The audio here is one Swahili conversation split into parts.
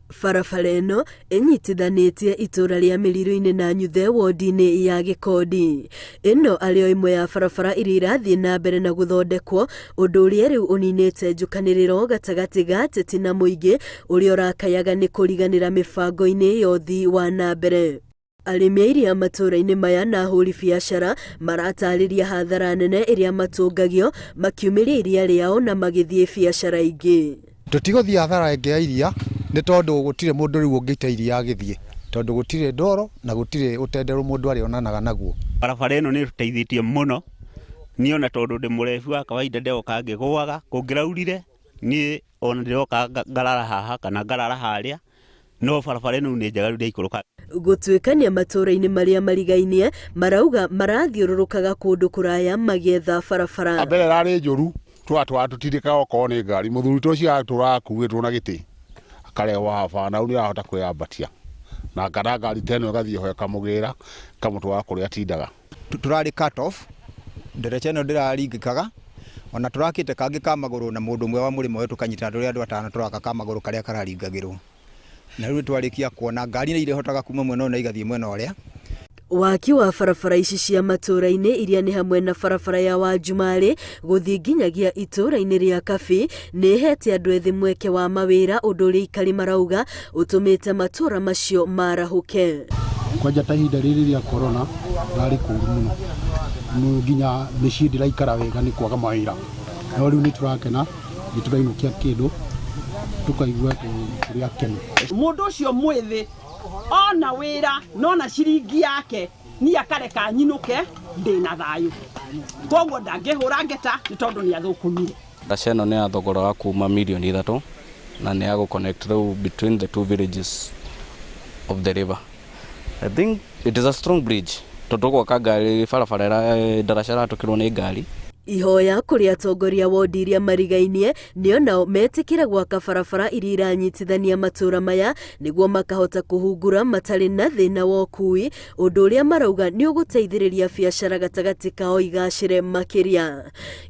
Barabara ĩno ĩnyitithanĩtie itũra rĩa Mĩrirũ-inĩ na Nyuthe wodi-inĩ ya Gĩkondi. Ĩno arĩ imwe ya barabara iria irathiĩ na mbere na gũthondekwo, ũndũ ũrĩa rĩu ũninĩte njũkanĩrĩro gatagatĩ ga ateti na mũingĩ ũrĩa ũrakayaga nĩ kũriganĩra mĩbango-inĩ ya ũthii wa na mbere. Arĩmi a iria matũra-inĩ maya na ahũri biacara maratarĩria hathara nene ĩrĩa matũngagio makiumĩria iria rĩao na magĩthiĩ biacara ingĩ. Tũtigũthiĩ hathara ĩngĩ ya iria nĩ tondũ gũtirĩ mũndũ rĩu ũngĩita iria agĩthiĩ, tondũ gũtirĩ ndoro na gũtirĩ ũtenderũ mũndũ arĩa onanaga naguo. Barabara ĩno nĩ ĩtũteithĩtie mũno, niĩ ona tondũ ndĩ mũrebi wa kawaida ndeoka ngĩgũaga, kũngĩraurire niĩ ona ndĩroka ngarara haha kana ngarara harĩa, no barabara ĩno nĩ njega rĩu ndĩikũrũka. Gũtuĩkania matũra-inĩ marĩa marigainie marauga marathiũrũrũkaga kũndũ kũraya magĩetha barabara. Mbere rarĩ njũru twatutindĩka okorwo nĩ ngari, mũthuri tũcio tũrakuĩtwo na gĩtĩ akarehwo haba na rĩu nĩarahota kwĩyambatia na kana ngari teno ĩgathiĩ ho ĩkamũgĩra ĩkamũtwara kũrĩa atindaga. Tũrarĩ cut off, nderecha ĩno ndĩraringĩkaga, ona tũrakĩte kangĩ ka magũrũ na mũndũ ũmwe wa mũrĩmo wetu kanyitana tũrĩa andũ atano tũraka ka magũrũ karĩa kararingagĩrwo. Na rĩu twarĩkia kuona ngari nĩ irehotaga kuma mwena ũyũ igathiĩ mwena ũrĩa. Waki wa barabara ici cia matũra-inĩ iria nĩ hamwe na barabara ya Wanjumarĩ gũthiĩ nginyagia itũra-inĩ rĩa Kabi nĩ ihete andũ ethĩ mweke wa mawĩra, ũndũ ũrĩa aikari marauga ũtũmĩte matũra macio marahũke. Kwanja ta ihinda rĩrĩ rĩa corona rarĩ kũru mũno, nginya mĩciĩ ndĩraikara wega nĩ kwaga mawĩra, no rĩu nĩ tũrakena nĩ tũrainũkia kĩndũ tukaigua tũrĩ akenu. Mũndũ ũcio mwĩthĩ ona wĩra nona ciringi yake ni akareka nyinũke ndĩna thayũ, koguo ndangĩhũra ngeta nĩ tondũ nĩ athũkũmire. Ndaca ĩno nĩ ya thogora wa kuma mirioni 3 na nĩ ya gũconnect between the two villages of the river. I think it is a strong bridge tondũ gwaka ngari barabara ndaraca ratũkĩrwo nĩ ngari. Ihoya kũrĩ atongoria wodi iria marigainie nĩo nao metĩkĩra gwaka barabara iria iranyitithania matũra maya nĩguo makahota kũhungura matarĩ na thĩna wa ũkui, ũndũ ũrĩa marauga nĩ ũgũteithĩrĩria biacara gatagatĩ kao igacĩre makĩria.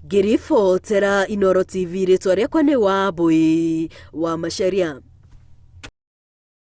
Ngĩribotera Inooro TV, rĩtwa rĩakwa nĩ Wambui wa Macharia.